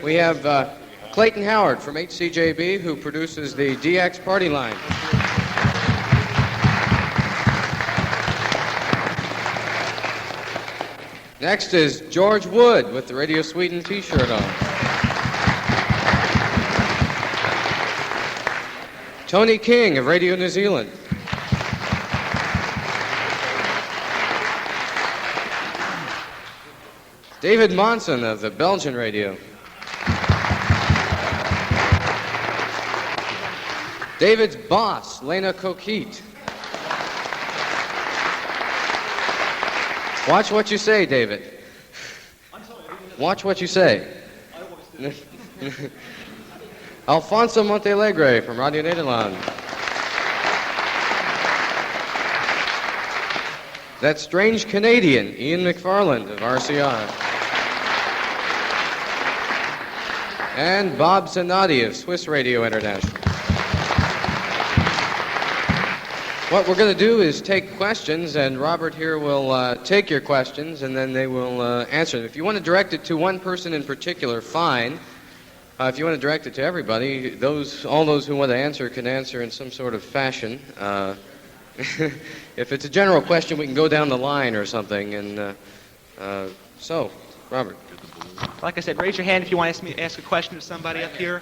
We have Clayton Howard from HCJB, who produces the DX Party Line. Next is George Wood with the Radio Sweden t-shirt on. Tony King of Radio New Zealand. David Monson of the Belgian radio. David's boss, Lena Coquette. Watch what you say, David. Watch what you say. Alfonso Montealegre from Radio Nederland. That strange Canadian, Ian McFarland of RCI. And Bob Zanatti of Swiss Radio International. What we're going to do is take questions, and Robert here will take your questions, and then they will answer them. If you want to direct it to one person in particular, fine. If you want to direct it to everybody, all those who want to answer can answer in some sort of fashion. If it's a general question, we can go down the line or something. And so, Robert. Like I said, raise your hand if you want to ask a question to somebody up here.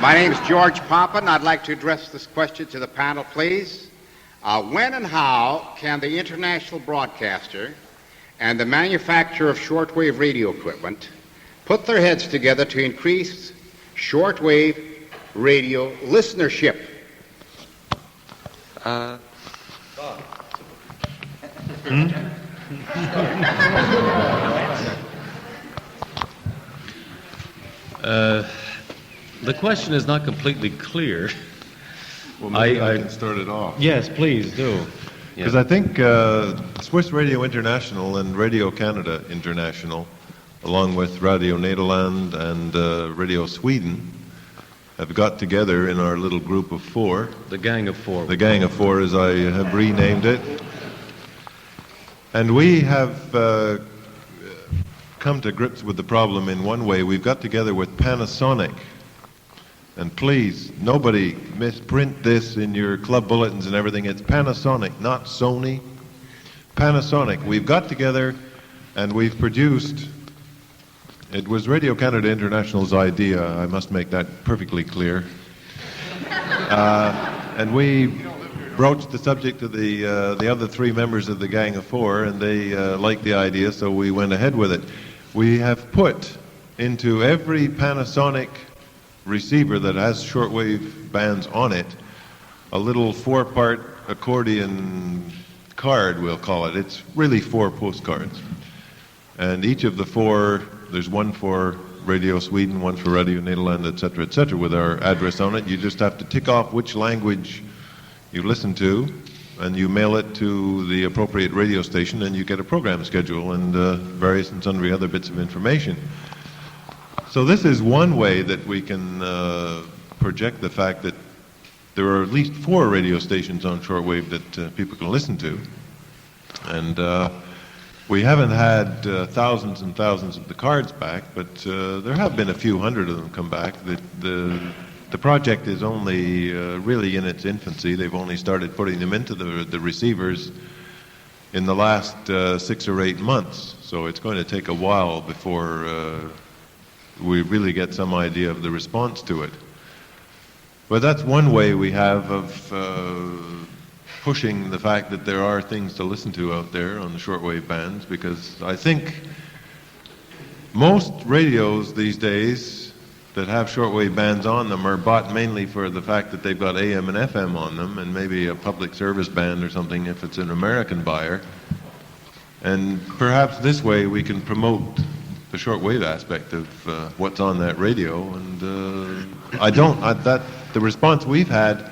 My name is George Papa, and I'd like to address this question to the panel, please. When and how can the international broadcaster and the manufacturer of shortwave radio equipment put their heads together to increase shortwave radio listenership? The question is not completely clear. Well, maybe I can start it off. Yes, please do. Because I think Swiss Radio International and Radio Canada International, along with Radio Nederland and Radio Sweden, have got together in our little group of four. The Gang of Four. The Gang of Four, as I have renamed it. And we have come to grips with the problem in one way. We've got together with Panasonic. And please, nobody misprint this in your club bulletins and everything. It's Panasonic, not Sony. Panasonic. We've got together and we've produced, it was Radio Canada International's idea, I must make that perfectly clear. And we broached the subject to the other three members of the Gang of Four, and they liked the idea, so we went ahead with it. We have put into every Panasonic receiver that has shortwave bands on it a little four-part accordion card, we'll call it. It's really 4 postcards. And each of the 4, there's one for Radio Sweden, one for Radio Nederland, etc., with our address on it. You just have to tick off which language you listen to, and you mail it to the appropriate radio station, and you get a program schedule and various and sundry other bits of information. So this is one way that we can project the fact that there are at least 4 radio stations on shortwave that people can listen to. And we haven't had thousands and thousands of the cards back, but there have been a few hundred of them come back. The project is only really in its infancy. They've only started putting them into the receivers in the last 6 or 8 months. So it's going to take a while before we really get some idea of the response to it. But that's one way we have of pushing the fact that there are things to listen to out there on the shortwave bands, because I think most radios these days that have shortwave bands on them are bought mainly for the fact that they've got AM and FM on them, and maybe a public service band or something if it's an American buyer. And perhaps this way we can promote the shortwave aspect of what's on that radio. And the response we've had,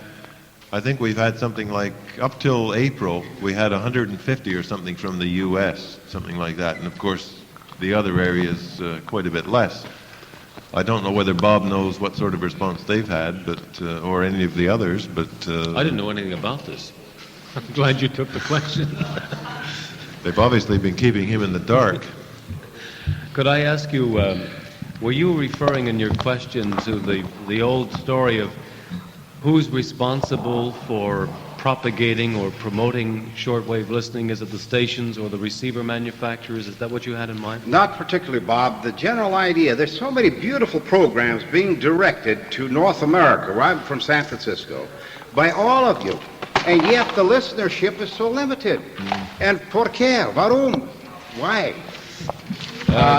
I think we've had something like, up till April, we had 150 or something from the U.S., something like that. And of course, the other areas quite a bit less. I don't know whether Bob knows what sort of response they've had, but or any of the others, but... I didn't know anything about this. I'm glad you took the question. They've obviously been keeping him in the dark. Could I ask you, were you referring in your question to the old story of who's responsible for propagating or promoting shortwave listening? Is it the stations or the receiver manufacturers? Is that what you had in mind? Not particularly, Bob. The general idea, there's so many beautiful programs being directed to North America, where I'm from San Francisco, by all of you. And yet the listenership is so limited. And por qué? Warum? Why?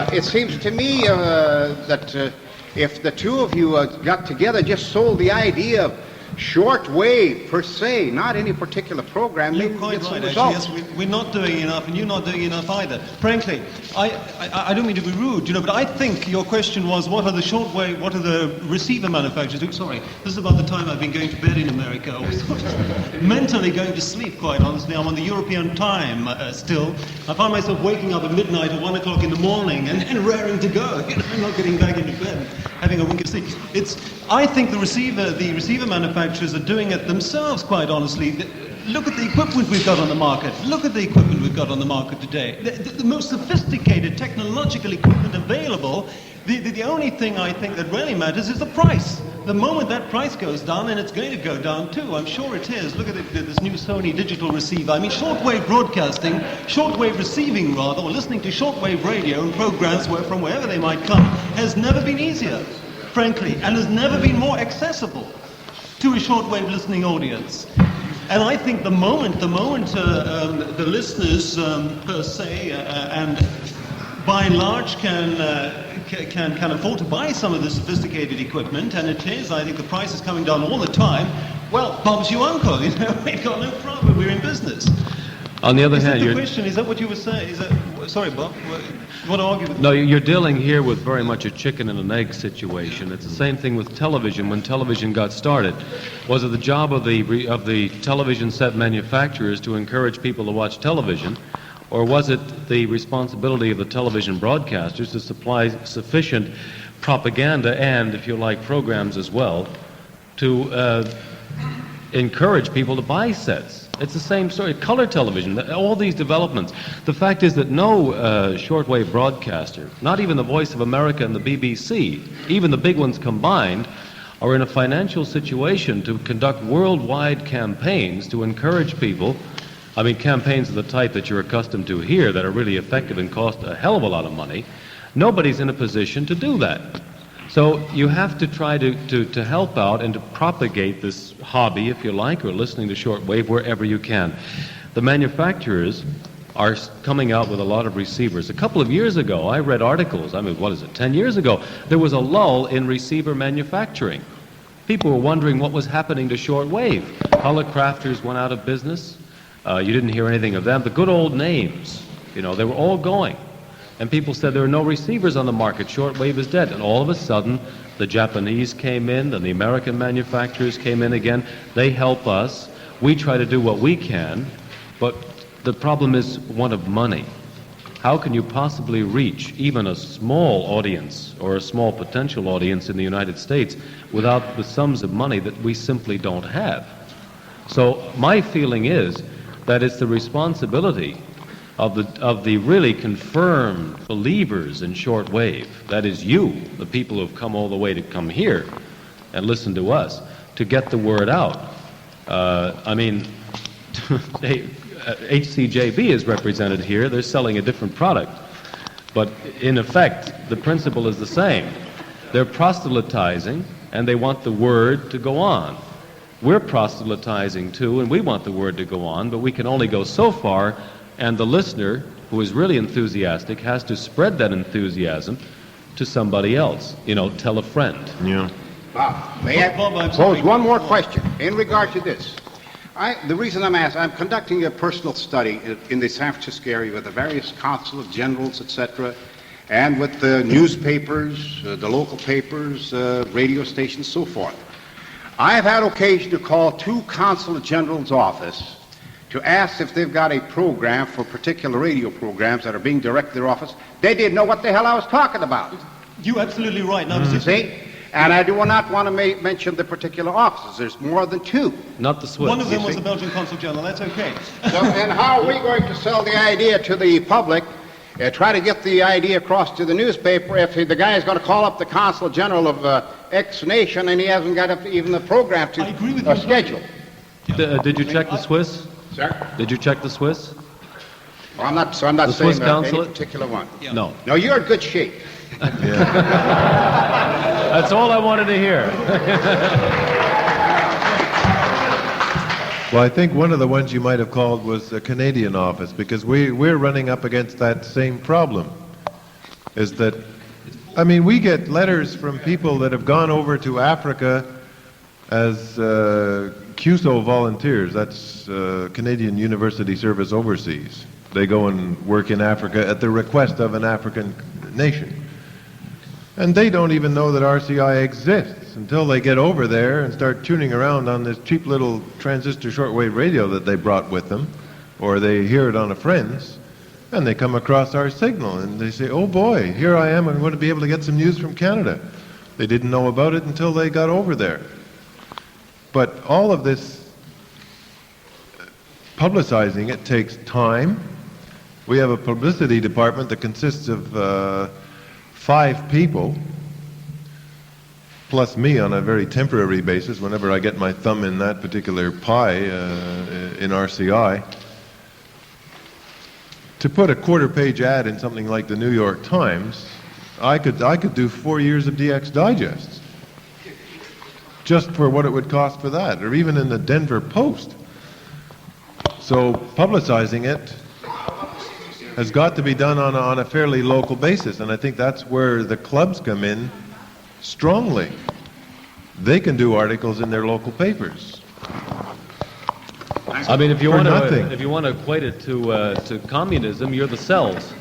It seems to me that if the two of you got together, just sold the idea of shortwave per se, not any particular program, You're maybe quite get some right, results. actually. Yes, we're not doing enough, and you're not doing enough either. Frankly, I don't mean to be rude, but I think your question was, what are the receiver manufacturers doing? Sorry, this is about the time I've been going to bed in America, or sort of mentally going to sleep, quite honestly. I'm on the European time still. I find myself waking up at midnight or 1 o'clock in the morning and raring to go. I'm not getting back into bed, having a wink of sleep. I think the receiver manufacturers are doing it themselves, quite honestly. Look at the equipment we've got on the market. Look at the equipment we've got on the market today. The most sophisticated technological equipment available. The only thing I think that really matters is the price. The moment that price goes down, and it's going to go down too, I'm sure it is. Look at this new Sony digital receiver. I mean, shortwave broadcasting, shortwave receiving rather, or listening to shortwave radio and programs from wherever they might come, has never been easier, frankly, and has never been more accessible to a shortwave listening audience. And I think the moment the listeners per se and by and large can afford to buy some of the sophisticated equipment, and it is, I think the price is coming down all the time. Well, Bob's your uncle, we've got no problem, we're in business. On the other hand, the question, is that what you were saying? Sorry, Bob, you want to argue with No, you're dealing here with very much a chicken and an egg situation. It's the same thing with television. When television got started, was it the job of the television set manufacturers to encourage people to watch television, or was it the responsibility of the television broadcasters to supply sufficient propaganda and, if you like, programs as well to encourage people to buy sets? It's the same story. Color television, all these developments. The fact is that no shortwave broadcaster, not even the Voice of America and the BBC, even the big ones combined, are in a financial situation to conduct worldwide campaigns to encourage people. I mean, campaigns of the type that you're accustomed to here that are really effective and cost a hell of a lot of money. Nobody's in a position to do that. So you have to try to help out and to propagate this hobby, if you like, or listening to shortwave wherever you can. The manufacturers are coming out with a lot of receivers. A couple of years ago, I read articles, 10 years ago, there was a lull in receiver manufacturing. People were wondering what was happening to shortwave. Color crafters went out of business. You didn't hear anything of them. The good old names, they were all going. And people said there are no receivers on the market. Shortwave is dead. And all of a sudden, the Japanese came in, and the American manufacturers came in again. They help us. We try to do what we can. But the problem is one of money. How can you possibly reach even a small audience or a small potential audience in the United States without the sums of money that we simply don't have? So my feeling is that it's the responsibility of the really confirmed believers in shortwave, that is you, the people who have come all the way to come here and listen to us, to get the word out. HCJB is represented here. They're selling a different product. But in effect, the principle is the same. They're proselytizing, and they want the word to go on. We're proselytizing too, and we want the word to go on, but we can only go so far. And the listener, who is really enthusiastic, has to spread that enthusiasm to somebody else. Tell a friend. Yeah. May I pose one more question in regard to this? The reason I'm conducting a personal study in the San Francisco area with the various consulate generals, etc., and with the newspapers, the local papers, radio stations, so forth. I have had occasion to call two consulate generals' office to ask if they've got a program for particular radio programs that are being directed to their office. They didn't know what the hell I was talking about. You're absolutely right. Now, See? And I do not want to mention the particular offices. There's more than two. Not the Swiss. One of them was the Belgian Consul General. That's okay. So, and how are we going to sell the idea to the public try to get the idea across to the newspaper if the guy is going to call up the consul general of X nation and he hasn't got even the program to schedule. Did you check the Swiss? Sir? Did you check the Swiss? Well, I'm not saying Swiss any consulate? particular one. Yeah. No. No, you're in good shape. That's all I wanted to hear. Well, I think one of the ones you might have called was the Canadian office, because we're running up against that same problem. Is that, I mean, we get letters from people that have gone over to Africa as CUSO volunteers. That's Canadian University Service Overseas. They go and work in Africa at the request of an African nation. And they don't even know that RCI exists until they get over there and start tuning around on this cheap little transistor shortwave radio that they brought with them, or they hear it on a friend's, and they come across our signal and they say, oh boy, here I am, I'm going to be able to get some news from Canada. They didn't know about it until they got over there. But all of this publicizing it takes time. We have a publicity department that consists of 5 people, plus me on a very temporary basis whenever I get my thumb in that particular pie in RCI. To put a quarter-page ad in something like the New York Times, I could do 4 years of DX Digests just for what it would cost for that, or even in the Denver Post. So publicizing it has got to be done on a fairly local basis, and I think that's where the clubs come in strongly. They can do articles in their local papers. I mean, if you want to equate it to communism, you're the cells.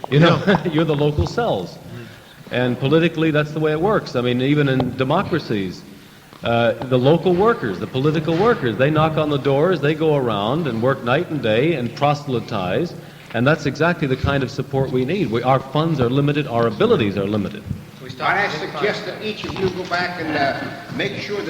You know, you're the local cells, and politically, that's the way it works. I mean, even in democracies, the local workers, the political workers, they knock on the doors, they go around and work night and day and proselytize. And that's exactly the kind of support we need. Our funds are limited, our abilities are limited. I suggest that each of you go back and make sure that